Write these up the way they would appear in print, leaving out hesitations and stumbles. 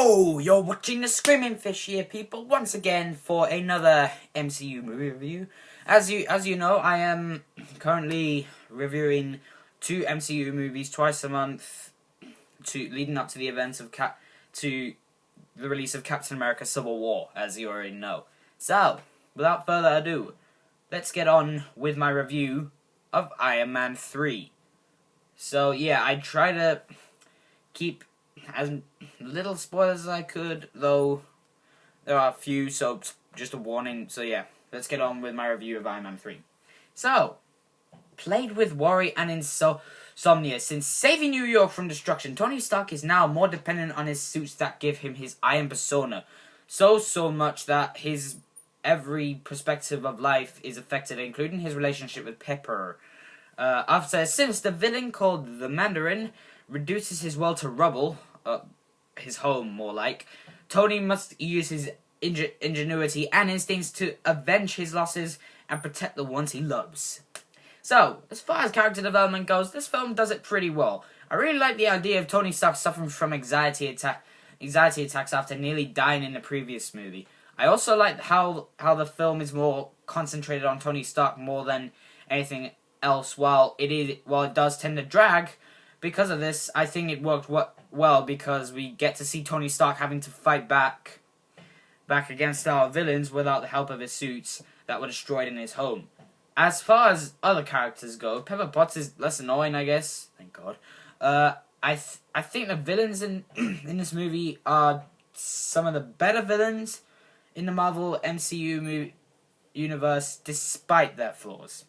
Yo, you're watching the Screaming Fish here, people, once again for another MCU movie review. As you know, I am currently reviewing 2 MCU movies twice a month, leading up to the events of to the release of Captain America: Civil War, as you already know. So, without further ado, let's get on with my review of Iron Man 3. So yeah, I try to keep as little spoilers as I could, though there are a few, so just a warning. So yeah, let's get on with my review of Iron Man 3. So, plagued with worry and insomnia since saving New York from destruction, Tony Stark is now more dependent on his suits that give him his iron persona. So much that his every perspective of life is affected, including his relationship with Pepper. After a sinister villain called the Mandarin reduces his world to rubble, his home more like, Tony must use his ingenuity and instincts to avenge his losses and protect the ones he loves. So, as far as character development goes, this film does it pretty well. I really like the idea of Tony Stark suffering from anxiety attacks after nearly dying in the previous movie. I also like how the film is more concentrated on Tony Stark more than anything else. While it does tend to drag, because of this, I think it worked well because we get to see Tony Stark having to fight back against our villains without the help of his suits that were destroyed in his home. As far as other characters go, Pepper Potts is less annoying, I guess. Thank God. I think the villains in this movie are some of the better villains in the Marvel MCU universe, despite their flaws.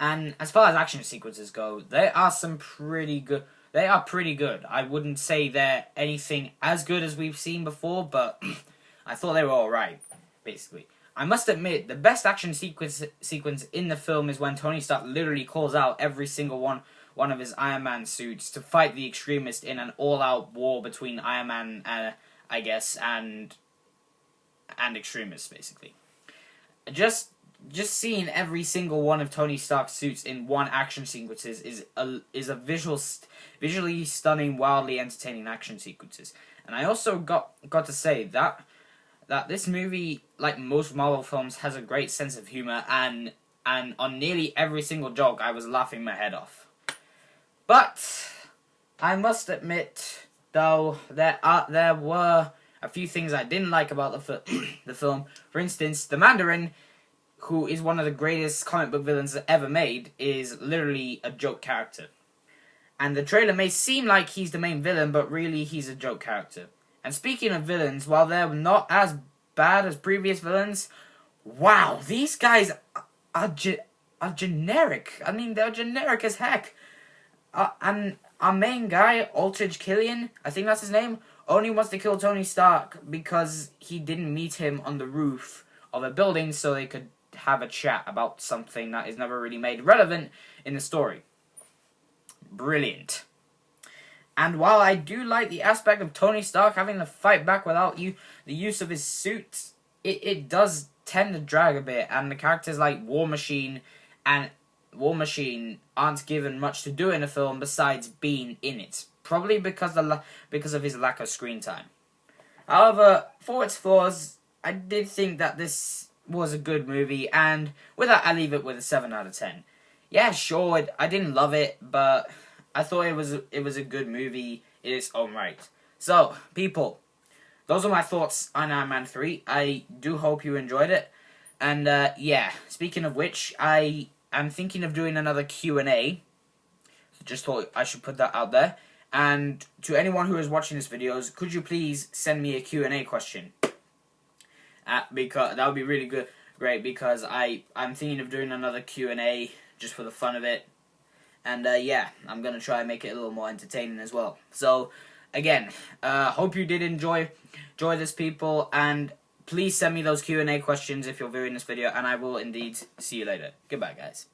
And as far as action sequences go, they are pretty good. They are pretty good. I wouldn't say they're anything as good as we've seen before, but I thought they were alright, basically. I must admit, the best action sequence in the film is when Tony Stark literally calls out every single one of his Iron Man suits to fight the extremist in an all-out war between Iron Man, and extremists, basically. Just seeing every single one of Tony Stark's suits in one action sequences is a visually stunning, wildly entertaining action sequences. And I also got to say that this movie, like most Marvel films, has a great sense of humor, and on nearly every single joke I was laughing my head off. But I must admit, though, there were a few things I didn't like about the film. For instance, the Mandarin, who is one of the greatest comic book villains ever made, is literally a joke character. And the trailer may seem like he's the main villain, but really he's a joke character. And speaking of villains, while they're not as bad as previous villains, wow, these guys are generic. I mean, they're generic as heck. And our main guy, Aldrich Killian, I think that's his name, only wants to kill Tony Stark because he didn't meet him on the roof of a building so they could have a chat about something that is never really made relevant in the story. Brilliant. And while I do like the aspect of Tony Stark having to fight back without the use of his suits, it does tend to drag a bit, and the characters like War Machine aren't given much to do in the film besides being in it, probably because of his lack of screen time. However, for its flaws, I did think that this was a good movie, and with that, I leave it with a 7 out of 10. Yeah, sure, I didn't love it, but I thought it was a good movie in its own right. So, people, those are my thoughts on Iron Man 3. I do hope you enjoyed it. And, yeah, speaking of which, I am thinking of doing another Q&A. Just thought I should put that out there. And to anyone who is watching this videos, could you please send me a Q&A question? Because that would be really great, because I'm thinking of doing another Q&A just for the fun of it. And, yeah, I'm going to try and make it a little more entertaining as well. So, again, hope you did enjoy this, people, and please send me those Q&A questions if you're viewing this video, and I will indeed see you later. Goodbye, guys.